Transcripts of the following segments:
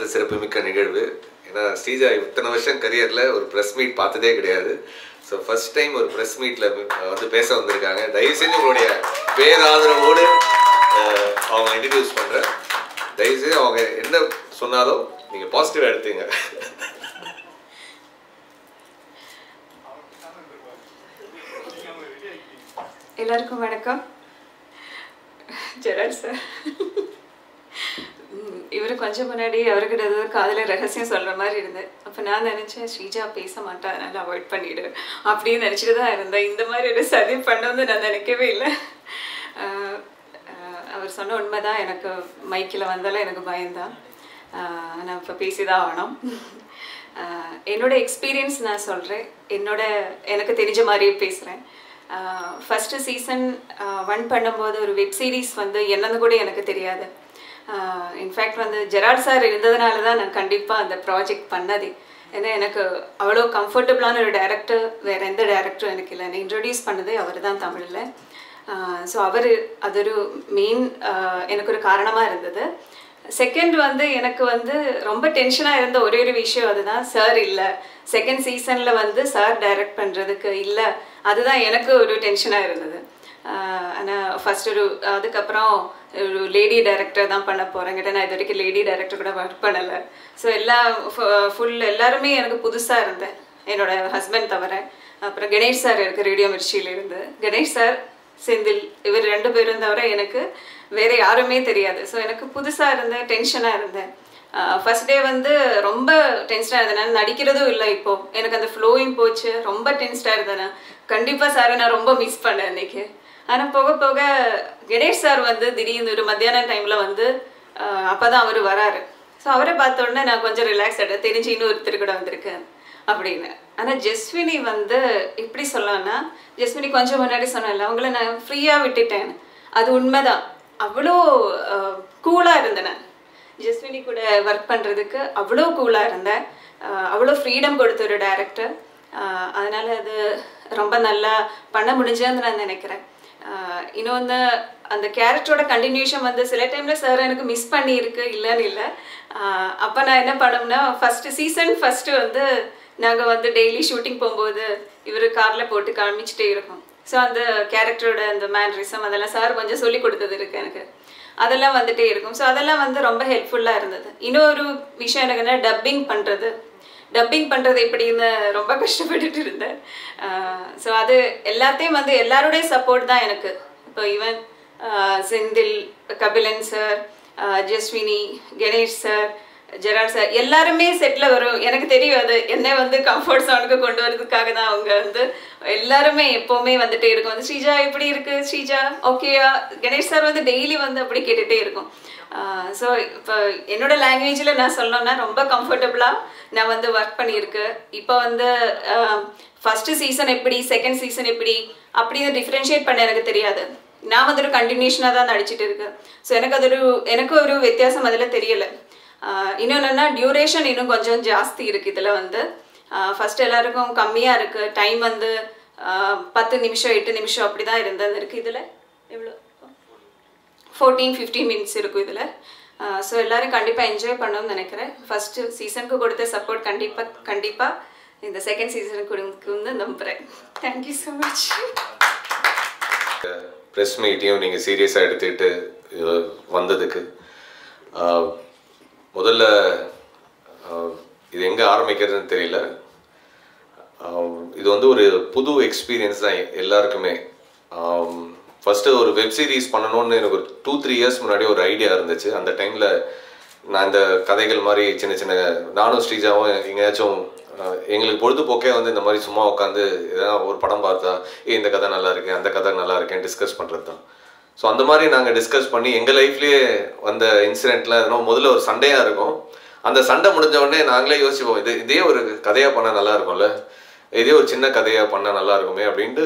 வரலாற்று சிறப்புமிக்க நிகழ்வு. ஏன்னா ஸ்ரீஜா இத்தனை வருஷம் கரியரில் ஒரு ப்ரெஸ் மீட் பார்த்ததே கிடையாது. ஸோ ஃபர்ஸ்ட் டைம் ஒரு ப்ரெஸ் மீட்டில் வந்து பேச வந்திருக்காங்க. தயவுசெய்து உங்களுடைய பேராதரவோடு அவங்க இன்ட்ரடியூஸ் பண்ணுறேன். தயவுசெய்து அவங்க என்ன சொன்னாலும் நீங்கள் பாசிட்டிவாக எடுத்துங்க. எல்லாருக்கும் வணக்கம். ஜெரால்ட் சார், இவர் கொஞ்சம் முன்னாடி அவர்கிட்ட ஏதாவது காதில் ரகசியம் சொல்கிற மாதிரி இருந்தது. அப்போ நான் நினச்சேன் ஸ்ரீஜா பேச மாட்டா, அதனால் அவாய்ட் பண்ணிவிடு அப்படின்னு நினச்சிட்டு தான் இருந்தேன். இந்த மாதிரி ஒரு சதி பண்ணணும்னு நான் நினைக்கவே இல்லை. அவர் சொன்ன உண்மை தான். எனக்கு மைக்கில் வந்தாலும் எனக்கு பயம்தான். நான் இப்போ பேசி தான் ஆகணும். என்னோடய எக்ஸ்பீரியன்ஸ் நான் சொல்கிறேன். எனக்கு தெரிஞ்ச மாதிரியே பேசுகிறேன். ஃபஸ்ட்டு சீசன் 1 பண்ணும்போது ஒரு வெப் சீரிஸ் வந்து என்னன்னு கூட எனக்கு தெரியாது. இன்ஃபேக்ட் வந்து ஜெரால்ட் சார் இருந்ததுனால தான் நான் கண்டிப்பாக அந்த ப்ராஜெக்ட் பண்ணதே. ஏன்னா எனக்கு அவ்வளோ கம்ஃபர்டபுளான ஒரு டேரக்டர் வேறு எந்த டேரக்டரும் எனக்கு இல்லை. என்னை இன்ட்ரடியூஸ் பண்ணதே அவர் தான் தமிழில். ஸோ அது ஒரு மெயின் எனக்கு ஒரு காரணமாக இருந்தது. செகண்ட் வந்து எனக்கு வந்து ரொம்ப டென்ஷனாக இருந்த ஒரே ஒரு விஷயம் அதுதான், சார் இல்லை. செகண்ட் சீசனில் வந்து சார் டைரக்ட் பண்ணுறதுக்கு இல்லை. அதுதான் எனக்கு ஒரு டென்ஷனாக இருந்தது. ஆனால் ஃபஸ்ட் அதுக்கப்புறம் ஒரு லேடி டைரக்டர் தான் பண்ண போகிறேங்கிட்ட நான் இது வரைக்கும் லேடி டைரக்டர் கூட ஒர்க் பண்ணலை. ஸோ எல்லாருமே எனக்கு புதுசாக இருந்தேன், என்னோடய ஹஸ்பண்ட் தவிர. அப்புறம் கணேஷ் சார் இருக்குது ரேடியோ மிர்ச்சியிலேருந்து. கணேஷ் சார், செந்தில், இவர் 2 பேரும் தவிர எனக்கு வேறு யாருமே தெரியாது. ஸோ எனக்கு புதுசாக இருந்தேன், டென்ஷனாக இருந்தேன். ஃபஸ்ட் டே வந்து ரொம்ப டென்ஷனாக இருந்தேன். நடிக்கிறதும் இல்லை. இப்போது எனக்கு அந்த ஃப்ளோயிங் போச்சு. ரொம்ப டென்ஷனாக இருந்தேன். கண்டிப்பாக சாரை நான் ரொம்ப மிஸ் பண்ணேன் அன்றைக்கி. ஆனால் போக போக கணேஷ் சார் வந்து திடீர்னு ஒரு மத்தியான டைமில் வந்து அப்போ தான் அவர் வராரு. ஸோ அவரை பார்த்த உடனே நான் கொஞ்சம் ரிலாக்ஸ் ஆகிட்டேன். தெரிஞ்சு இன்னொருத்தர் கூட வந்திருக்கேன் அப்படின்னு. ஆனால் ஜெஸ்வினி வந்து எப்படி சொல்லலாம்னா, ஜெஸ்வினி கொஞ்சம் முன்னாடி சொன்னேன்ல, அவங்கள நான் ஃப்ரீயாக விட்டுட்டேன். அது உண்மைதான். அவ்வளோ கூலாக இருந்தேன் நான் ஜெஸ்வினி கூட ஒர்க் பண்ணுறதுக்கு. அவ்வளோ கூலாக இருந்தேன். அவ்வளோ ஃப்ரீடம் கொடுத்த ஒரு டைரக்டர். அதனால் அது ரொம்ப நல்லா பண்ண முடிஞ்சதுன்னு நான் நினைக்கிறேன். இன்னொன்று, அந்த கேரக்டரோட கண்டினியூஷன் வந்து சில டைமில் சார் எனக்கு மிஸ் பண்ணியிருக்கு, இல்லைன்னு இல்லை. அப்போ நான் என்ன பண்ணோம்னா, ஃபஸ்ட்டு வந்து நாங்கள் வந்து டெய்லி ஷூட்டிங் போகும்போது இவர் காரில் போட்டு காமிச்சிட்டே இருக்கோம். ஸோ அந்த கேரக்டரோட அந்த மேனரிசம் அதெல்லாம் சார் கொஞ்சம் சொல்லி கொடுத்தது இருக்குது எனக்கு. அதெல்லாம் வந்துகிட்டே இருக்கும். ஸோ அதெல்லாம் வந்து ரொம்ப ஹெல்ப்ஃபுல்லாக இருந்தது. இன்னொரு விஷயம் எனக்கு என்ன, டப்பிங் பண்ணுறது எப்படின்னு ரொம்ப கஷ்டப்பட்டுட்டு இருந்தேன். ஸோ அது எல்லாத்தையும் வந்து எல்லாருடைய சப்போர்ட் தான் எனக்கு. இப்போ even Senthil, Kabilan sir, Jeswini, Ganesh sir, Gerald sir எல்லாருமே செட்டில் வரும். எனக்கு தெரியும் அது என்னை வந்து கம்ஃபர்ட் ஜோனுக்கு கொண்டு வரதுக்காக தான். அவங்க வந்து எல்லாருமே எப்போவுமே வந்துட்டே இருக்கும். வந்து ஸ்ரீஜா எப்படி இருக்குது, ஸ்ரீஜா ஓகேயா. கணேஷ் சார் வந்து டெய்லி வந்து அப்படி கேட்டுகிட்டே இருக்கும். ஸோ இப்போ என்னோடய லாங்குவேஜில் நான் சொல்லணும்னா ரொம்ப கம்ஃபர்டபுளாக நான் வந்து ஒர்க் பண்ணியிருக்கேன். இப்போ வந்து ஃபஸ்ட்டு சீசன் எப்படி, செகண்ட் சீசன் எப்படி அப்படின்னு டிஃப்ரென்ஷியேட் பண்ண எனக்கு தெரியாது. நான் வந்து ஒரு கண்டினியூஷனாக தான் நடிச்சிட்டு இருக்கேன். ஸோ எனக்கு ஒரு வித்தியாசம் அதில் தெரியலை. இன்னொன்றுன்னா டியூரேஷன் இன்னும் கொஞ்சம் ஜாஸ்தி இருக்குது இதில் வந்து. ஃபஸ்ட்டு எல்லாருக்கும் கம்மியாக இருக்குது டைம் வந்து 10 நிமிஷம் 8 நிமிஷம் அப்படி தான் இருக்குது. இதில் எவ்வளோ 14-15 மினிட்ஸ் இருக்கும் இதில். ஸோ எல்லோரும் கண்டிப்பாக என்ஜாய் பண்ணணும்னு நினைக்கிறேன். ஃபஸ்ட்டு சீசனுக்கு கொடுத்த சப்போர்ட் கண்டிப்பாக இந்த செகண்ட் சீசனுக்கு கொடுக்குன்னு நம்புகிறேன். Thank you so much. ப்ரெஸ் மீட்டையும் நீங்கள் சீரியஸாக எடுத்துக்கிட்டு வந்ததுக்கு முதல்ல இது எங்கே ஆரம்பிக்கிறதுன்னு தெரியல. இது வந்து ஒரு புது எக்ஸ்பீரியன்ஸ் தான் எல்லாருக்குமே. ஃபஸ்ட்டு ஒரு வெப் சீரிஸ் பண்ணணும்னு எனக்கு ஒரு 2-3 இயர்ஸ் முன்னாடி ஒரு ஐடியா இருந்துச்சு. அந்த டைமில் நான் இந்த கதைகள் மாதிரி சின்ன நானும் ஸ்ரீஜாவும் எங்கேயாச்சும் எங்களுக்கு பொழுதுபோக்கே வந்து இந்த மாதிரி சும்மா உட்காந்து எதனா ஒரு படம் பார்த்தா இந்த கதை நல்லா இருக்கு, அந்த கதை நல்லா இருக்கேன்னு டிஸ்கஸ் பண்ணுறது தான். ஸோ அந்த மாதிரி நாங்கள் டிஸ்கஸ் பண்ணி எங்கள் லைஃப்லேயே வந்த இன்சிடெண்ட்லாம் எதனா முதல்ல ஒரு சண்டையாக இருக்கும். அந்த சண்டை முடிஞ்ச உடனே நாங்களே யோசிப்போம், இதே ஒரு கதையாக பண்ணால் நல்லா இருக்கும்ல, இதே ஒரு சின்ன கதையாக பண்ணால் நல்லா இருக்குமே அப்படின்ட்டு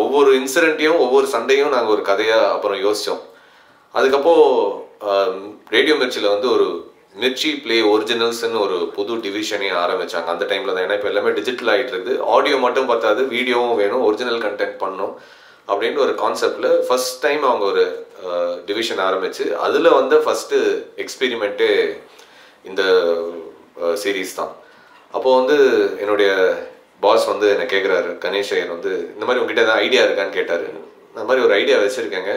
ஒவ்வொரு இன்சிடெண்ட்டையும் ஒவ்வொரு சண்டையும் நாங்கள் ஒரு கதையாக அப்புறம் யோசித்தோம். அதுக்கப்புறம் ரேடியோ மிர்ச்சியில் வந்து ஒரு மிர்ச்சி பிளே ஒரிஜினல்ஸ்ன்னு ஒரு புது டிவிஷனே ஆரம்பித்தாங்க. அந்த டைமில் தான். ஏன்னா இப்போ எல்லாமே டிஜிட்டல் ஆகிட்டு இருக்குது. ஆடியோ மட்டும் பார்த்தாது, வீடியோவும் வேணும், ஒரிஜினல் கண்டென்ட் பண்ணணும் அப்படின்ட்டு ஒரு கான்செப்டில் ஃபஸ்ட் டைம் அவங்க ஒரு டிவிஷன் ஆரம்பித்து அதில் வந்து ஃபஸ்ட்டு எக்ஸ்பெரிமெண்ட்டே இந்த சீரீஸ் தான். அப்போது வந்து என்னுடைய பாஸ் வந்து என்னை கேட்குறாரு, கணேஷ் ஐயர் வந்து இந்த மாதிரி உங்ககிட்ட ஏதாவது ஐடியா இருக்கான்னு கேட்டார். இந்த மாதிரி ஒரு ஐடியா வச்சுருக்கேங்க,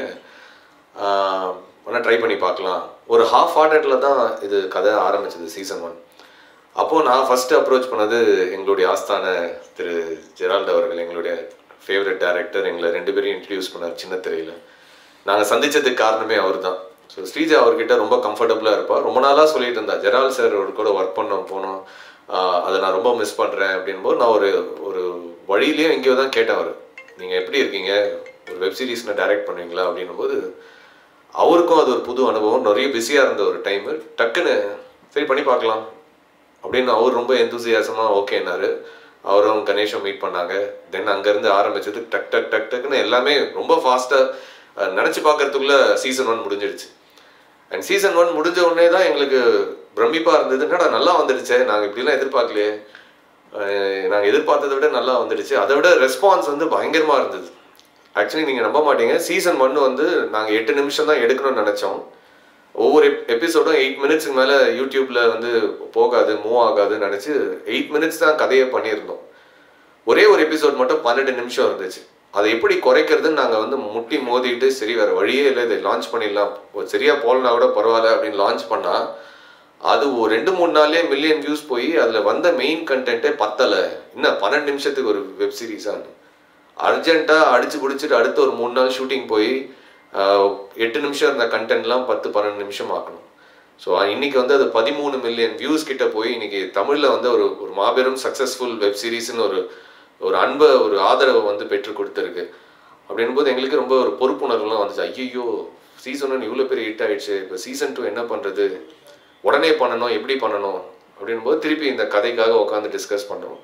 வேணால் ட்ரை பண்ணி பார்க்கலாம். ஒரு ஹாஃப் ஹார்ட்டடில் தான் இது கதை ஆரம்பிச்சது சீசன் 1. அப்போது நான் ஃபஸ்ட்டு அப்ரோச் பண்ணது எங்களுடைய ஆஸ்தான திரு ஜெரால்ட் அவர்கள், எங்களுடைய ஃபேவரட் டைரக்டர். எங்களை 2 பேரையும் இன்ட்ரடியூஸ் பண்ணார் சின்ன திரையில். நாங்கள் சந்தித்ததுக்கு காரணமே அவர் தான். ஸோ ஸ்ரீஜா அவர்கிட்ட ரொம்ப கம்ஃபர்டபுளாக இருப்பாள். ரொம்ப நாளாக சொல்லிட்டு இருந்தா, ஜெரால்ட் சார் கூட ஒர்க் போனோம், அதை நான் ரொம்ப மிஸ் பண்ணுறேன் அப்படின்போது நான் ஒரு வழியிலேயே எங்கேயோ தான் கேட்டேன் அவர், நீங்கள் எப்படி இருக்கீங்க, ஒரு வெப் சீரிஸ்னை டைரக்ட் பண்ணுவீங்களா அப்படின்னும்போது அவருக்கும் அது ஒரு புது அனுபவம். நிறைய பிஸியாக இருந்த ஒரு டைமு. டக்குன்னு சரி பண்ணி பார்க்கலாம் அப்படின்னு அவர் ரொம்ப எந்தூசியாசமாக ஓகேன்னாரு. அவரும் கணேஷும் மீட் பண்ணாங்க. தென் அங்கேருந்து ஆரம்பிச்சது டக்குன்னு எல்லாமே ரொம்ப ஃபாஸ்ட்டாக நினச்சி பார்க்கறதுக்குள்ளே சீசன் 1 முடிஞ்சிடுச்சு. அண்ட் சீசன் 1 முடிஞ்ச உடனே தான் எங்களுக்கு பிரமிப்பாக இருந்தது. என்னடா நல்லா வந்துடுச்சு, நாங்கள் இப்படிலாம் எதிர்பார்க்கலையே, நாங்கள் எதிர்பார்த்ததை விட நல்லா வந்துடுச்சு. அதை விட ரெஸ்பான்ஸ் வந்து பயங்கரமாக இருந்தது. ஆக்சுவலி நீங்கள் நம்ப மாட்டீங்க, சீசன் 1 வந்து நாங்கள் 8 நிமிஷம் தான் எடுக்கணும்னு நினச்சோம். ஒவ்வொரு எபிசோடும் 8 மினிட்ஸுக்கு மேலே யூடியூப்பில் வந்து போகாது, மூவ் ஆகாதுன்னு நினச்சி 8 மினிட்ஸ் தான் கதையை பண்ணியிருந்தோம். ஒரே ஒரு எபிசோட் மட்டும் 12 நிமிஷம் இருந்துச்சு. அதை எப்படி குறைக்கிறதுன்னு நாங்கள் வந்து முட்டி மோதிட்டு சரி வேறு வழியே இல்லை, இதை லான்ச் பண்ணிடலாம், சரியாக போகலனா கூட பரவாயில்ல அப்படின்னு லான்ச் பண்ணால் அது ஒரு 2-3 நாள்லேயே மில்லியன் வியூஸ் போய் அதில் வந்த மெயின் கண்டென்ட்டே பத்தலை. இன்னும் 12 நிமிஷத்துக்கு ஒரு வெப் சீரிஸாக அர்ஜென்ட்டாக அடித்து பிடிச்சிட்டு அடுத்த ஒரு 3 நாள் ஷூட்டிங் போய் 8 நிமிஷம் இருந்த கண்டென்ட்லாம் 10-12 நிமிஷம் ஆக்கணும். ஸோ இன்றைக்கி வந்து அது 13 மில்லியன் வியூஸ் கிட்ட போய் இன்றைக்கி தமிழில் வந்து ஒரு மாபெரும் சக்ஸஸ்ஃபுல் வெப் சீரிஸ்ன்னு ஒரு அன்பை ஒரு ஆதரவை வந்து பெற்று கொடுத்துருக்கு. அப்படின் போது எங்களுக்கு ரொம்ப ஒரு பொறுப்புணர்வுலாம் வந்துச்சு. ஐயோ சீசன் 1 இவ்வளோ பெரிய ஹிட் ஆகிடுச்சு, இப்போ சீசன் 2 என்ன பண்ணுறது, உடனே பண்ணணும், எப்படி பண்ணணும் அப்படின் போது திருப்பி இந்த கதைக்காக உட்காந்து டிஸ்கஸ் பண்ணோம்.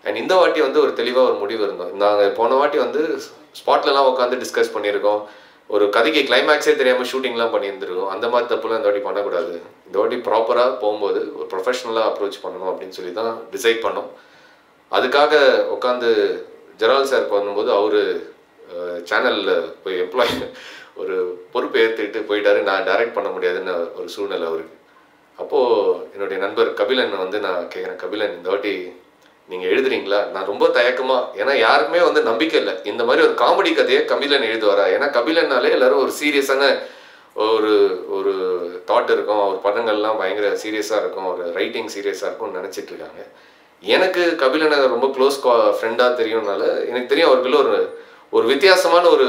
அண்ட் இந்த வாட்டி வந்து ஒரு தெளிவாக ஒரு முடிவு இருந்தோம். நாங்கள் போன வாட்டி வந்து ஸ்பாட்லலாம் உட்காந்து டிஸ்கஸ் பண்ணியிருக்கோம். ஒரு கதைக்கு கிளைமேக்ஸே தெரியாமல் ஷூட்டிங்லாம் பண்ணியிருந்துருக்கோம். அந்த மாதிரி தப்புலாம் இந்த வாட்டி பண்ணக்கூடாது. இந்த வாட்டி ப்ராப்பராக போகும்போது ஒரு ப்ரொஃபஷ்னலாக அப்ரோச் பண்ணணும் அப்படின்னு சொல்லி தான் டிசைட் பண்ணோம். அதுக்காக உட்காந்து ஜெரால்ட் சார் பண்ணும்போது அவர் சேனலில் போய் எம்ப்ளாயி ஒரு பொறுப்பை ஏற்றுக்கிட்டு போயிட்டாரு. நான் டைரக்ட் பண்ண முடியாதுன்னு ஒரு சூழ்நிலை அவருக்கு. அப்போது என்னுடைய நண்பர் கபிலன் வந்து நான் கேட்குறேன், கபிலன் இந்த வாட்டி நீங்கள் எழுதுறீங்களா? நான் ரொம்ப தயக்கமாக, ஏன்னா யாருக்குமே வந்து நம்பிக்கை இல்லை இந்த மாதிரி ஒரு காமெடி கதையை கபிலன் எழுதுவாரா. ஏன்னா கபிலன்னாலே எல்லோரும் ஒரு சீரியஸான ஒரு தாட் இருக்கும், அவர் படங்கள்லாம் பயங்கர சீரியஸாக இருக்கும், ஒரு ரைட்டிங் சீரியஸாக இருக்கும்னு நினச்சிட்டு இருக்காங்க. எனக்கு கபிலனை ரொம்ப க்ளோஸ் ஃப்ரெண்டாக தெரியும்னால எனக்கு தெரியும் அவருக்குள்ள ஒரு வித்தியாசமான ஒரு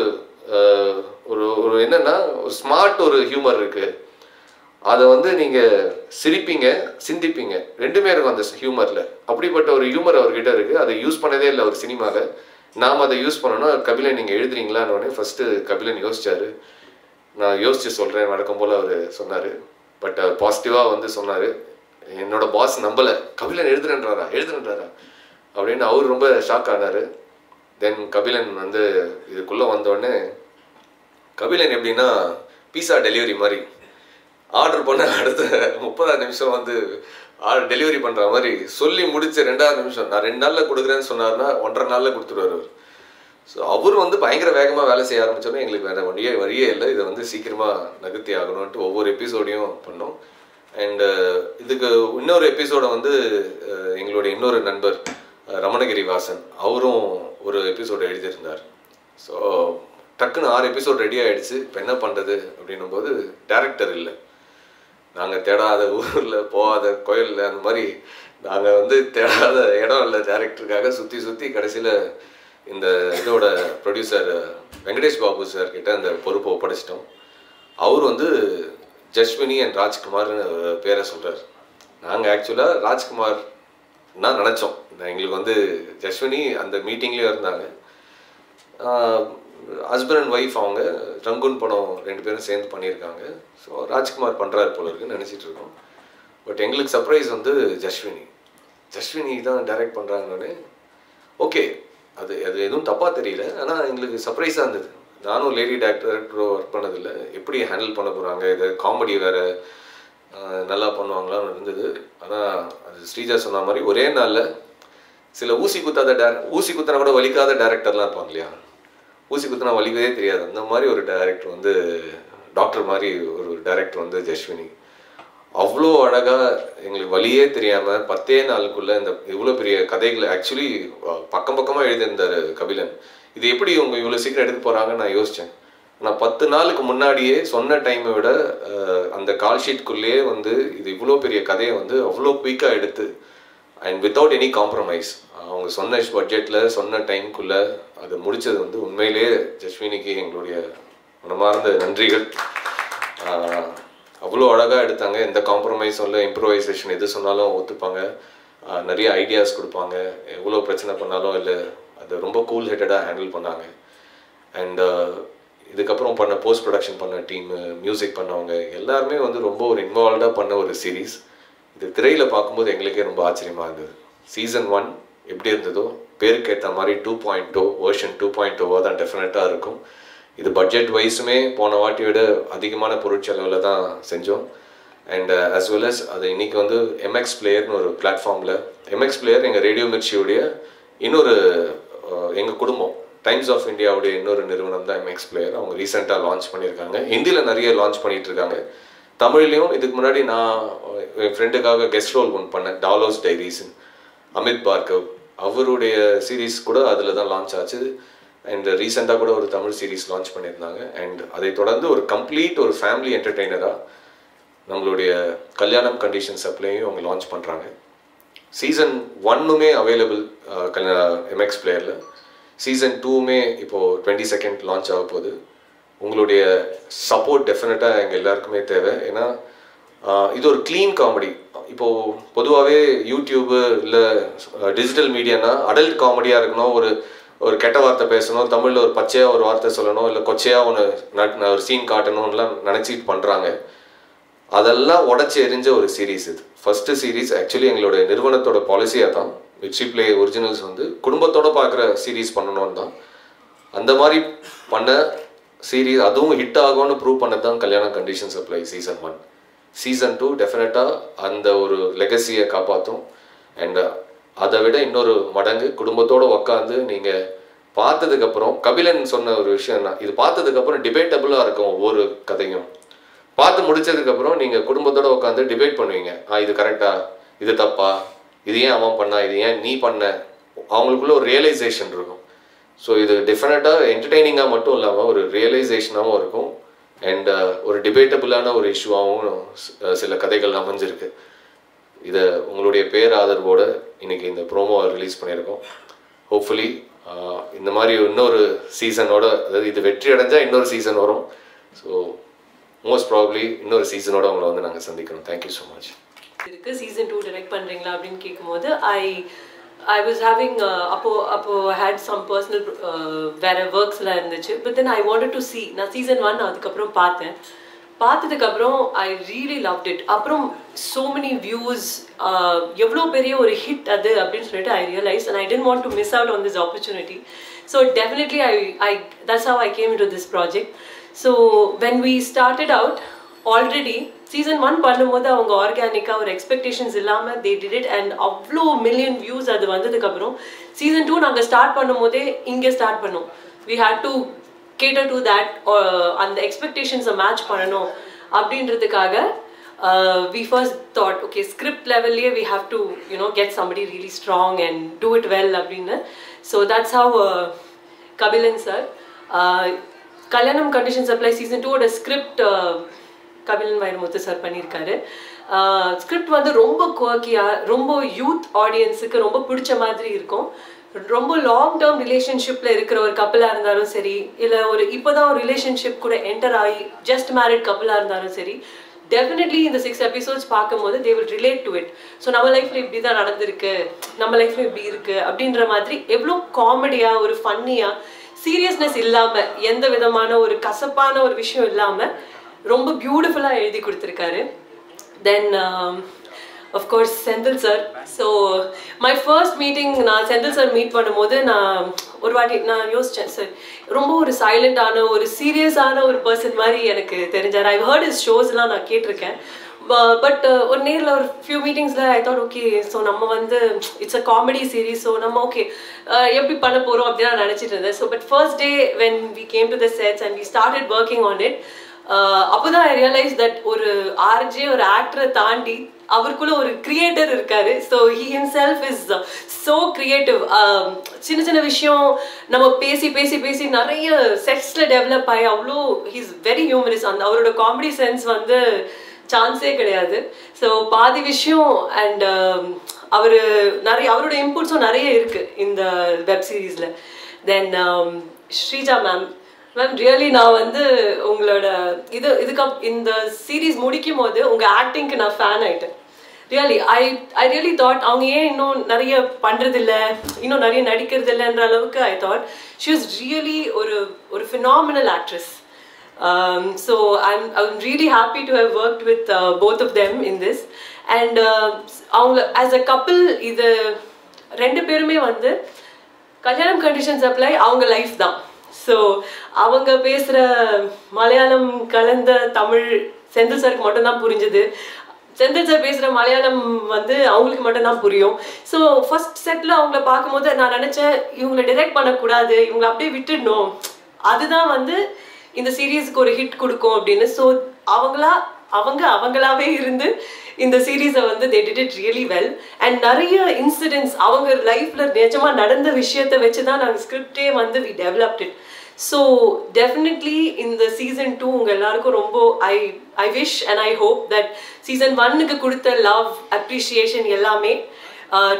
என்னென்னா ஒரு ஸ்மார்ட் ஒரு ஹியூமர் இருக்குது. அதை வந்து நீங்கள் சிரிப்பீங்க, சிந்திப்பீங்க, ரெண்டுமே இருக்கும் அந்த ஹியூமரில். அப்படிப்பட்ட ஒரு ஹியூமர் அவர்கிட்ட இருக்குது. அதை யூஸ் பண்ணதே இல்லை அவர் சினிமாவில். நாம் அதை யூஸ் பண்ணணும். கபிலன் நீங்கள் எழுதுறீங்களான்னு உடனே ஃபஸ்ட்டு கபிலன் யோசிச்சார். நான் யோசித்து சொல்கிறேன் வழக்கம் போல் அவர் சொன்னார். பட் அவர் பாசிட்டிவாக வந்து சொன்னார். என்னோட பாஸ் நம்பலை, கபிலன் எழுதுறேன்றாரா அப்படின்னு அவர் ரொம்ப ஷாக் ஆனார். தென் கபிலன் வந்து இதுக்குள்ளே வந்தோடனே, கபிலன் எப்படின்னா பீஸா டெலிவரி மாதிரி ஆர்டர் பண்ண அடுத்த 30 நிமிஷம் வந்து டெலிவரி பண்ணுற மாதிரி சொல்லி முடிச்ச 2வது நிமிஷம் நான் 2 நாளில் கொடுக்குறேன்னு சொன்னார்னா 1.5 நாளில் கொடுத்துருவார் அவர். ஸோ அவர் வந்து பயங்கர வேகமாக வேலை செய்ய ஆரம்பித்தோன்னே எங்களுக்கு வேறு வழியே இல்லை, இதை வந்து சீக்கிரமாக நகர்த்தி ஆகணும்ன்ட்டு ஒவ்வொரு எபிசோடையும் பண்ணோம். அண்டு இதுக்கு இன்னொரு எபிசோடை வந்து எங்களுடைய இன்னொரு நண்பர் ரமணகிரி வாசன் அவரும் ஒரு எபிசோடு எழுதியிருந்தார். ஸோ டக்குன்னு 6 எபிசோட் ரெடி ஆகிடுச்சு. இப்போ என்ன பண்ணுறது அப்படின்னும் போது டேரக்டர் இல்லை. நாங்கள் தேடாத ஊரில் போகாத கோயிலில் அந்த மாதிரி நாங்கள் வந்து தேடாத இடம் இல்லை டேரக்டருக்காக சுற்றி கடைசியில் இந்த இதோட ப்ரொடியூசர் வெங்கடேஷ் பாபு சார் கிட்ட அந்த பொறுப்பை ஒப்படைச்சிட்டோம். அவர் வந்து ஜஸ்வினி அண்ட் ராஜ்குமார்னு பேரை சொல்கிறார். நாங்கள் ஆக்சுவலாக ராஜ்குமார் தான் நினச்சோம். எங்களுக்கு வந்து ஜஸ்வினி அந்த மீட்டிங்லேயும் இருந்தாங்க. ஹஸ்பண்ட் அண்ட் ஒய்ஃப் அவங்க ரங்கூன் படம் 2 பேரும் சேர்ந்து பண்ணியிருக்காங்க. ஸோ ராஜ்குமார் பண்ணுறாரு போல இருக்குன்னு நினச்சிட்டு இருக்கோம். பட் எங்களுக்கு சர்ப்ரைஸ் வந்து ஜஸ்வினி தான் டைரக்ட் பண்ணுறாங்கன்னு. ஓகே, அது எதுவும் தப்பாக தெரியல, ஆனால் எங்களுக்கு சர்ப்ரைஸாக இருந்தது. நானும் லேடி டேரக்டரோ ஒர்க் பண்ணதில்லை, எப்படி ஹேண்டில் பண்ண போகிறாங்க, இது காமெடி வேறு நல்லா பண்ணுவாங்களான்னு இருந்தது. ஆனால் அது ஸ்ரீஜா சொன்ன மாதிரி ஒரே நாளில் சில ஊசி குத்தினா கூட வலிக்காத டேரக்டர்லாம் இருப்பாங்க இல்லையா, ஊசி குத்தினா வலிக்கவே தெரியாது, அந்த மாதிரி ஒரு டைரக்டர் வந்து டாக்டர் மாதிரி ஒரு டைரக்டர் வந்து ஜஸ்வினி. அவ்வளோ அழகாக எங்களுக்கு வழியே தெரியாமல் 10 நாளுக்குள்ளே இந்த இவ்வளோ பெரிய கதைகளை ஆக்சுவலி பக்கம் பக்கமாக எழுதியிருந்தார் கபிலன். இது எப்படி இவங்க இவ்வளோ சீக்கிரம் எடுக்க போகிறாங்கன்னு நான் யோசித்தேன். நான் 10 நாளுக்கு முன்னாடியே சொன்ன டைமை விட அந்த கால் ஷீட்குள்ளேயே வந்து இது இவ்வளோ பெரிய கதையை வந்து அவ்வளோ குயிக்காக எடுத்து அண்ட் வித்தவுட் எனி காம்ப்ரமைஸ் அவங்க சொன்ன பட்ஜெட்டில் சொன்ன டைமுக்குள்ளே அதை முடித்தது வந்து உண்மையிலே ஜஸ்வினிக்கு எங்களுடைய மனமார்ந்த நன்றிகள். அவ்வளோ அழகாக எடுத்தாங்க. எந்த காம்ப்ரமைஸும் இல்லை, இம்ப்ரோவைசேஷன் எது சொன்னாலும் ஒத்துப்பாங்க, நிறைய ஐடியாஸ் கொடுப்பாங்க, எவ்வளோ பிரச்சனை பண்ணாலும் இல்லை அதை ரொம்ப கூல் ஹெட்டடாக ஹேண்டில் பண்ணாங்க. அண்ட் இதுக்கப்புறம் பண்ண போஸ்ட் ப்ரொடக்ஷன் பண்ண டீமு, மியூசிக் பண்ணவங்க எல்லாருமே வந்து ரொம்ப ஒரு இன்வால்வ்டாக பண்ண ஒரு சீரீஸ். இது திரையில் பார்க்கும்போது எங்களுக்கே ரொம்ப ஆச்சரியமாக இருந்தது. சீசன் 1 எப்படி இருந்ததோ பேருக்கு ஏற்ற மாதிரி 2.0 வெர்ஷன் 2.0 தான் டெஃபினட்டாக இருக்கும். இது பட்ஜெட் வைஸுமே போன வாட்டி விட அதிகமான பொருட்செலவில் தான் செஞ்சோம். அண்ட் as well as அது இன்றைக்கி வந்து MX பிளேயர்னு ஒரு பிளாட்ஃபார்மில், MX பிளேயர் எங்கள் ரேடியோ மிர்ச்சியுடைய இன்னொரு எங்கள் குடும்பம் டைம்ஸ் ஆஃப் இந்தியாவுடைய இன்னொரு நிறுவனம் தான் MX பிளேயர். அவங்க ரீசெண்டாக லான்ச் பண்ணியிருக்காங்க. ஹிந்தியில் நிறைய லான்ச் பண்ணிகிட்ருக்காங்க. தமிழ்லேயும் இதுக்கு முன்னாடி நான் என் ஃப்ரெண்டுக்காக கெஸ்ட் ரோல் ஒன்று பண்ணேன், டாலோஸ் டைரிஸ்ன்னு. அமித் பார்கவ் அவருடைய சீரீஸ் கூட அதில் தான் லான்ச் ஆச்சு. அண்ட் ரீசெண்டாக கூட ஒரு தமிழ் சீரீஸ் லான்ச் பண்ணியிருந்தாங்க. அண்ட் அதை தொடர்ந்து ஒரு கம்ப்ளீட் ஒரு ஃபேமிலி என்டர்டெய்னராக நம்மளுடைய கல்யாணம் கண்டிஷன் சப்ளையும் அவங்க லான்ச் பண்ணுறாங்க. சீசன் 1மே அவைலபிள் MX பிளேயரில். சீசன் 2மே இப்போது 22nd லான்ச் ஆக போகுது. உங்களுடைய சப்போர்ட் டெஃபினட்டாக எங்கள் எல்லாருக்குமே தேவை. ஏன்னா இது ஒரு க்ளீன் காமெடி. இப்போது பொதுவாகவே யூடியூபு இல்லை டிஜிட்டல் மீடியானா அடல்ட் காமெடியாக இருக்கணும், ஒரு கெட்ட வார்த்தை பேசணும், தமிழில் ஒரு பச்சையாக ஒரு வார்த்தை சொல்லணும், இல்லை கொச்சையாக ஒரு சீன் காட்டணும்லாம் நினச்சிட்டு பண்ணுறாங்க. அதெல்லாம் உடச்சி எரிஞ்ச ஒரு சீரீஸ் இது. ஃபஸ்ட்டு சீரீஸ் ஆக்சுவலி எங்களோட நிறுவனத்தோட பாலிசியாக தான் மிர்ச்சி பிளே ஒரிஜினல்ஸ் வந்து குடும்பத்தோடு பார்க்குற சீரீஸ் பண்ணணும்னு தான். அந்த மாதிரி பண்ண சீரீஸ் அதுவும் ஹிட் ஆகும்னு ப்ரூவ் பண்ணது தான் கல்யாணம் கண்டிஷன் சப்ளை சீசன் 1. சீசன் 2 டெஃபினட்டாக அந்த ஒரு லெகசியை காப்பாற்றும். அண்ட் அதை விட இன்னொரு மடங்கு குடும்பத்தோடு உக்காந்து நீங்கள் பார்த்ததுக்கப்புறம், கபிலன் சொன்ன ஒரு விஷயம் தான், இது பார்த்ததுக்கப்புறம் டிபேட்டபுளாக இருக்கும். ஒவ்வொரு கதையும் பார்த்து முடிச்சதுக்கப்புறம் நீங்கள் குடும்பத்தோடு உட்காந்து டிபேட் பண்ணுவீங்க. இது கரெக்டா, இது தப்பா, இது ஏன் அவன் பண்ணா, இது ஏன் நீ பண்ண, அவங்களுக்குள்ள ஒரு ரியலைசேஷன் இருக்கும். ஸோ இது டெஃபினட்டாக என்டர்டெய்னிங்காக மட்டும் இல்லாமல் ஒரு ரியலைசேஷனாகவும் இருக்கும். அண்ட் ஒரு டிபேட்டபுளான ஒரு இஷ்யூவாகவும் சில கதைகள் அமைஞ்சிருக்கு. இதை உங்களுடைய பேர் ஆதரவோடு இன்றைக்கி இந்த ப்ரோமோவை ரிலீஸ் பண்ணியிருக்கோம். ஹோப்ஃபுல்லி இந்த மாதிரி இன்னொரு சீசனோட, அதாவது இது வெற்றி அடைஞ்சால் இன்னொரு சீசன் வரும். ஸோ மோஸ்ட் ப்ராபப்ளி இன்னொரு சீசனோட அவங்கள வந்து நாங்கள் சந்திக்கிறோம். Thank you so much. இருக்குது சீசன் 2 டைரக்ட் பண்ணுறீங்களா அப்படின்னு கேட்கும்போது I was having அப்போ I had some personal வேறு ஒர்க்ஸ்லாம் இருந்துச்சு. But then I wanted to see. நான் சீசன் 1 அதுக்கப்புறம் பார்த்ததுக்கப்புறம் I really loved it. அப்புறம் so many views, எவ்வளோ பெரிய ஒரு ஹிட் அது அப்படின்னு சொல்லிட்டு I realized and I didn't want to miss out on this opportunity. So definitely that's how I came into this project. So when we started out, already season 1 பண்ணும்போது அவங்க ஆர்கானிக்காக ஒரு எக்ஸ்பெக்டேஷன்ஸ் இல்லாமல் they did it and அவ்வளோ million views அது வந்ததுக்கப்புறம் season 2 நாங்கள் start பண்ணும்போதே இங்கே ஸ்டார்ட் பண்ணோம். we had to cater to that, அந்த எக்ஸ்பெக்டேஷன்ஸை மேட்ச் பண்ணணும் அப்படின்றதுக்காக we first thought okay script levelலே we have to get somebody really strong and do it well அப்படின்னு. So that's how Kabilan sir கல்யாணம் condition supply season 2 ஓட script Kabilan Vairamuthu sir பண்ணியிருக்காரு. Script வந்து ரொம்ப குவர்க்கியாக, ரொம்ப யூத் ஆடியன்ஸுக்கு ரொம்ப பிடிச்ச மாதிரி இருக்கும். ரொம்ப லாங் டேர்ம் ரிலேஷன்ஷிப்பில் இருக்கிற ஒரு கப்பலாக இருந்தாலும் சரி, இல்லை ஒரு இப்போ தான் ஒரு ரிலேஷன்ஷிப் கூட என்டர் ஆகி ஜஸ்ட் மேரிட் கப்பலாக இருந்தாலும் சரி, டெஃபினெட்லி இந்த 6 எபிசோட்ஸ் பார்க்கும்போது they will relate to it. So நம்ம லைஃப்பில் இப்படி தான் நடந்திருக்கு, நம்ம லைஃப்பில் இப்படி இருக்குது அப்படின்ற மாதிரி எவ்வளோ காமெடியாக, ஒரு ஃபன்னியாக, சீரியஸ்னஸ் இல்லாமல், எந்த விதமான ஒரு கசப்பான ஒரு விஷயம் இல்லாமல் ரொம்ப பியூட்டிஃபுல்லாக எழுதி கொடுத்துருக்காரு. தென் of course Senthil sir. So my first meeting நான் செந்தில் சார் மீட் பண்ணும்போது நான் ஒரு வாட்டி நான் யோசித்தேன், சார் ரொம்ப ஒரு சைலண்டான ஒரு சீரியஸான ஒரு பர்சன் மாதிரி எனக்கு தெரிஞ்சார். ஐ ஹர்ட் இஸ் ஷோஸ்லாம் நான் கேட்டிருக்கேன். பட் ஒரு நேரில் ஒரு ஃபியூ மீட்டிங்ஸில் ஐ தாட் ஓகே ஸோ நம்ம வந்து it's a comedy series, so நம்ம ஓகே எப்படி பண்ண போகிறோம் அப்படின்னு நான் நினச்சிட்டு இருந்தேன். So but first day when we came to the sets and we started working on it, அப்போதான் ஐ ரியலைஸ் தட் ஒரு ஆர்ஜே ஒரு ஆக்டரை தாண்டி அவருக்குள்ள ஒரு கிரியேட்டர் இருக்காரு. So he himself is so creative. சின்ன சின்ன விஷயம் நம்ம பேசி பேசி பேசி நிறைய செட்ஸ்ல டெவலப் ஆகி அவ்வளோ ஹீஸ் வெரி ஹியூமரஸ். அந்த அவரோட காமெடி சென்ஸ் வந்து சான்ஸே கிடையாது. ஸோ பாதி விஷயம் அண்ட் அவர் நிறைய அவரோட இன்புட்ஸும் நிறைய இருக்கு இந்த வெப் சீரீஸ்ல. தென் ஸ்ரீஜா மேம் ரியலி நான் வந்து உங்களோட இதுக்கு இந்த சீரீஸ் முடிக்கும் போது உங்க ஆக்டிங்க்கு நான் ஃபேன் ஆயிட்டேன். ரியலி ஐ ரியலி தாட் அவங்க ஏன் இன்னும் நிறைய பண்றது இல்லை, இன்னும் நிறைய நடிக்கிறது இல்லைன்ற அளவுக்கு I thought she was really ஒரு phenomenal actress. So I'm really happy to have worked with both of them in this. And as a couple இது ரெண்டு பேருமே வந்து கல்யாணம் கண்டிஷன்ஸ் அப்ளை அவங்க லைஃப் தான். ஸோ அவங்க பேசுகிற மலையாளம் கலந்த தமிழ் செந்தில் சாருக்கு மட்டும்தான் புரிஞ்சுது. செந்தில் சார் பேசுகிற மலையாளம் வந்து அவங்களுக்கு மட்டும்தான் புரியும். ஸோ ஃபர்ஸ்ட் செட்டில் அவங்கள பார்க்கும்போது நான் நினச்சேன் இவங்களை டிரெக்ட் பண்ணக்கூடாது, இவங்களை அப்படியே விட்டுடணும், அதுதான் வந்து இந்த சீரீஸுக்கு ஒரு ஹிட் கொடுக்கும் அப்படின்னு. ஸோ அவங்களாவே இருந்து இந்த சீரீஸை வந்து they did it really well. And நிறைய இன்சிடென்ட்ஸ் அவங்க லைஃப்ல நிஜமா நடந்த விஷயத்தை வச்சு தான் நாங்கள் ஸ்கிரிப்டே வந்து we developed it. So definitely இந்த சீசன் 2 உங்க எல்லாருக்கும் ரொம்ப I wish and I hope that season 1க்கு கொடுத்த லவ் அப்ரிஷியேஷன் எல்லாமே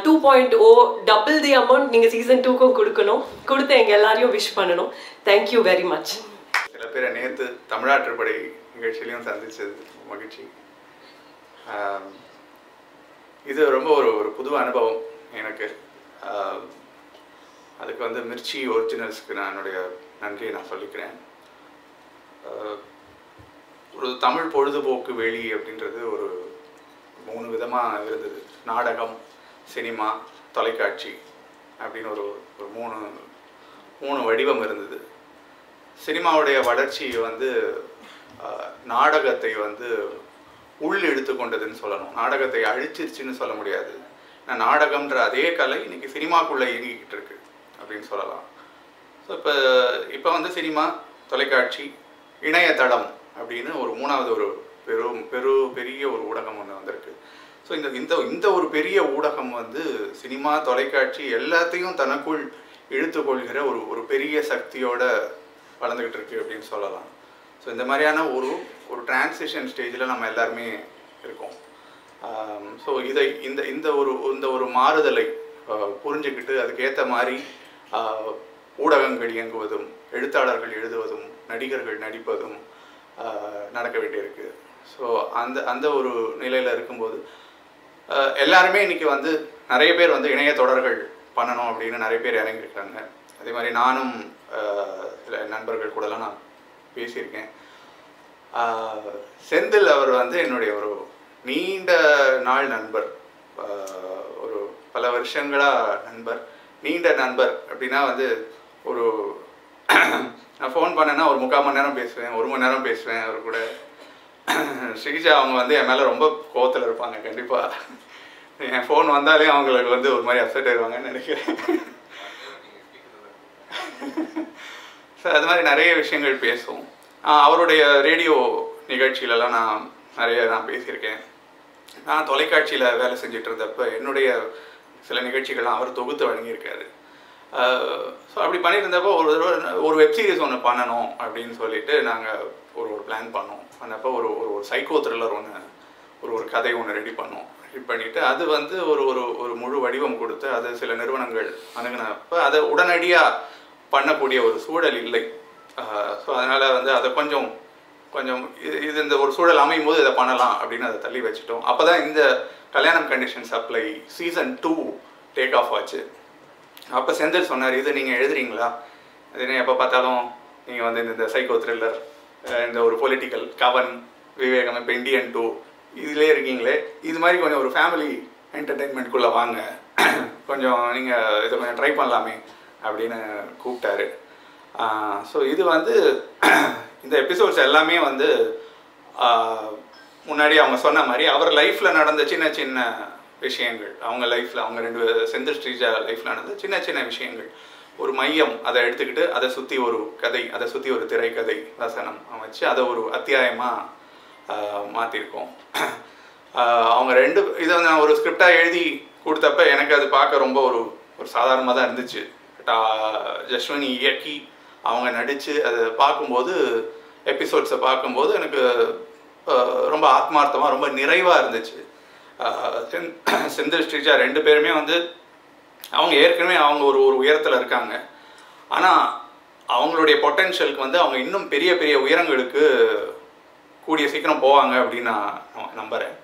2.0 டபுள் தி அமௌண்ட் நீங்க சீசன் 2க்கும் கொடுக்கணும், கொடுத்து எங்க எல்லாரையும் விஷ் பண்ணணும். Thank you very much. சில பேரை நேற்று தமிழாற்றுப்படை நிகழ்ச்சியிலையும் சந்திச்சது மகிழ்ச்சி. இது ரொம்ப ஒரு புது அனுபவம் எனக்கு. அதுக்கு வந்து மிர்ச்சி ஒரிஜினல்ஸ்க்கு நான் என்னுடைய நன்றியை நான் சொல்லிக்கிறேன். ஒரு தமிழ் பொழுதுபோக்கு வெளி அப்படின்றது ஒரு 3 விதமாக இருந்தது. நாடகம், சினிமா, தொலைக்காட்சி அப்படின்னு ஒரு 3 வடிவம் இருந்தது. சினிமாவுடைய வளர்ச்சி வந்து நாடகத்தை வந்து உள் எடுத்து கொண்டதுன்னு சொல்லணும். நாடகத்தை அழிச்சிருச்சுன்னு சொல்ல முடியாது. நாடகம்ன்ற அதே கலை இன்னைக்கு சினிமாக்குள்ளே இயங்கிக்கிட்டு இருக்கு அப்படின்னு சொல்லலாம். ஸோ இப்போ வந்து சினிமா, தொலைக்காட்சி, இணையதளம் அப்படின்னு ஒரு 3வது ஒரு பெரிய ஒரு ஊடகம் ஒன்று வந்திருக்கு. ஸோ இந்த ஒரு பெரிய ஊடகம் வந்து சினிமா, தொலைக்காட்சி எல்லாத்தையும் தனக்குள் இழுத்துக்கொள்கிற ஒரு பெரிய சக்தியோட வளர்ந்துக்கிட்டு இருக்கு அப்படின்னு சொல்லலாம். ஸோ இந்த மாதிரியான ஒரு டிரான்சிஷன் ஸ்டேஜில் நம்ம எல்லாருமே இருக்கோம். ஸோ இந்த ஒரு மாறுதலை புரிஞ்சுக்கிட்டு அதுக்கேற்ற மாதிரி ஊடகங்கள் இயங்குவதும், எழுத்தாளர்கள் எழுதுவதும், நடிகர்கள் நடிப்பதும் நடக்க வேண்டியிருக்கு. ஸோ அந்த ஒரு நிலையில் இருக்கும்போது எல்லாருமே இன்றைக்கி வந்து நிறைய பேர் வந்து இணைய தொடர்கள் பண்ணணும் அப்படின்னு நிறைய பேர் இறங்கியிருக்காங்க. அதே மாதிரி நானும் சில நண்பர்கள் கூடலாம் நான் பேசியிருக்கேன். செந்தில் அவர் வந்து என்னுடைய ஒரு நீண்ட நாள் நண்பர், ஒரு பல வருஷங்களாக நண்பர். நீண்ட நண்பர் அப்படின்னா வந்து நான் ஃபோன் பண்ணேன்னா ஒரு 3/4 மணி நேரம் பேசுவேன், 1 மணி நேரம் பேசுவேன் அவர் கூட. ஸ்ரீஜா அவங்க வந்து என் மேலே ரொம்ப கோவத்தில் இருப்பாங்க. கண்டிப்பாக என் ஃபோன் வந்தாலே அவங்களுக்கு வந்து ஒரு மாதிரி அப்செட் ஆயிடுவாங்கன்னு நினைக்கிறேன். ஸோ அது மாதிரி நிறைய விஷயங்கள் பேசுவோம். அவருடைய ரேடியோ நிகழ்ச்சியிலலாம் நான் பேசியிருக்கேன். நான் தொலைக்காட்சியில் வேலை செஞ்சுட்டு இருந்தப்போ என்னுடைய சில நிகழ்ச்சிகள்லாம் அவர் தொகுத்து வழங்கியிருக்காரு. ஸோ அப்படி பண்ணியிருந்தப்போ ஒரு வெப்சீரிஸ் ஒன்று பண்ணணும் அப்படின்னு சொல்லிட்டு நாங்கள் ஒரு பிளான் பண்ணோம். பண்ணப்போ ஒரு சைக்கோ த்ரில்லர் ஒரு கதை ஒன்று ரெடி பண்ணிவிட்டு அது வந்து ஒரு முழு வடிவம் கொடுத்து அது சில நிறுவனங்கள் அணுகுனப்போ அதை உடனடியாக பண்ணக்கூடிய ஒரு சூழல் இல்லை. ஸோ அதனால் வந்து அதை கொஞ்சம் இந்த ஒரு சூழல் அமையும் போது இதை பண்ணலாம் அப்படின்னு அதை தள்ளி வச்சுட்டோம். அப்போ தான் இந்த கல்யாணம் conditions apply season 2 take off ஆச்சு. அப்போ செந்தில் சொன்னார், இது நீங்கள் எழுதுறீங்களா, அது எப்போ பார்த்தாலும் நீங்கள் வந்து இந்த சைக்கோ த்ரில்லர், இந்த ஒரு பொலிட்டிக்கல், கவன், விவேகம், இப்போ இண்டியன் 2 இதிலே இருக்கீங்களே, இது மாதிரி கொஞ்சம் ஒரு ஃபேமிலி என்டர்டெயின்மெண்ட்குள்ளே வாங்க, கொஞ்சம் நீங்கள் இதை கொஞ்சம் ட்ரை பண்ணலாமே அப்படின்னு கூப்பிட்டாரு. ஸோ இது வந்து இந்த எபிசோட்ஸ் எல்லாமே வந்து முன்னாடி அவங்க சொன்ன மாதிரி அவர் லைஃப்பில் நடந்த சின்ன சின்ன விஷயங்கள், அவங்க லைஃப்பில் அவங்க 2 செந்தில் ஸ்ரீஜா லைஃப்பில் நடந்த சின்ன சின்ன விஷயங்கள், ஒரு மையம் அதை எடுத்துக்கிட்டு அதை சுற்றி ஒரு கதை, அதை சுற்றி ஒரு திரைக்கதை வசனம் அமைச்சு அதை ஒரு அத்தியாயமாக மாற்றிருக்கோம். அவங்க இதை நான் ஒரு ஸ்கிரிப்டாக எழுதி கொடுத்தப்ப எனக்கு அது பார்க்க ரொம்ப ஒரு சாதாரணமாக தான் இருந்துச்சு. ஜஸ்வினி இயக்கி அவங்க நடித்து அதை பார்க்கும்போது, எபிசோட்ஸை பார்க்கும்போது எனக்கு ரொம்ப ஆத்மார்த்தமாக ரொம்ப நிறைவாக இருந்துச்சு. செந்தில் ஸ்ரீஜா 2 பேருமே வந்து அவங்க ஏற்கனவே அவங்க ஒரு உயரத்தில் இருக்காங்க. ஆனால் அவங்களுடைய பொட்டென்ஷியலுக்கு வந்து அவங்க இன்னும் பெரிய பெரிய உயரங்களுக்கு கூடிய சீக்கிரம் போவாங்க அப்படின்னு நான் நம்புகிறேன்.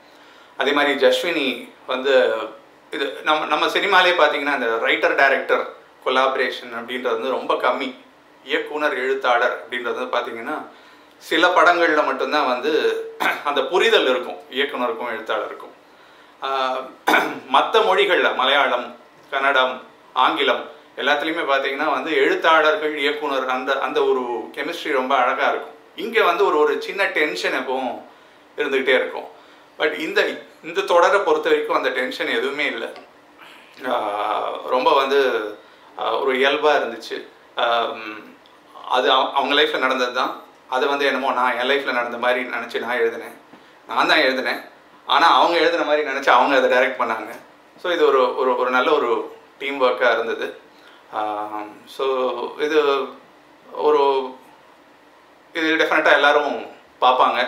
அதே மாதிரி ஜஸ்வினி வந்து இது நம்ம சினிமாலே பார்த்தீங்கன்னா இந்த ரைட்டர் டைரக்டர் கொலாபரேஷன் அப்படின்றது வந்து ரொம்ப கம்மி. இயக்குனர் எழுத்தாளர் அப்படின்றது பார்த்தீங்கன்னா சில படங்களில் மட்டும்தான் வந்து அந்த புரிதல் இருக்கும் இயக்குனருக்கும் எழுத்தாளருக்கும். மற்ற மொழிகளில் மலையாளம், கன்னடம், ஆங்கிலம் எல்லாத்துலேயுமே பார்த்தீங்கன்னா வந்து எழுத்தாளர்கள் இயக்குனர் அந்த ஒரு கெமிஸ்ட்ரி ரொம்ப அழகாக இருக்கும். இங்கே வந்து ஒரு சின்ன டென்ஷன் எப்பவும் இருந்துக்கிட்டே இருக்கும். பட் இந்த தொடரை பொறுத்த வரைக்கும் அந்த டென்ஷன் எதுவுமே இல்லை. ரொம்ப வந்து ஒரு இயல்பாக இருந்துச்சு. அது அவங்க லைஃப்பில் நடந்தது தான். அது வந்து என்னமோ நான் என் லைஃப்பில் நடந்த மாதிரி நினச்சி நான் தான் எழுதினேன். ஆனால் அவங்க எழுதுன மாதிரி நினச்சி அவங்க அதை டைரக்ட் பண்ணாங்க. ஸோ இது ஒரு நல்ல ஒரு டீம் ஒர்க்காக இருந்தது. ஸோ இது டெஃபினட்டாக எல்லோரும் பார்ப்பாங்க,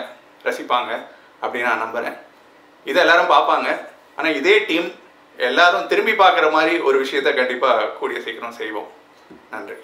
ரசிப்பாங்க அப்படின்னு நான் நம்புகிறேன். இதை எல்லோரும் பார்ப்பாங்க. ஆனால் இதே டீம் எல்லாரும் திரும்பி பார்க்குற மாதிரி ஒரு விஷயத்தை கண்டிப்பாக கூடிய சீக்கிரம் செய்வோம். நன்றி.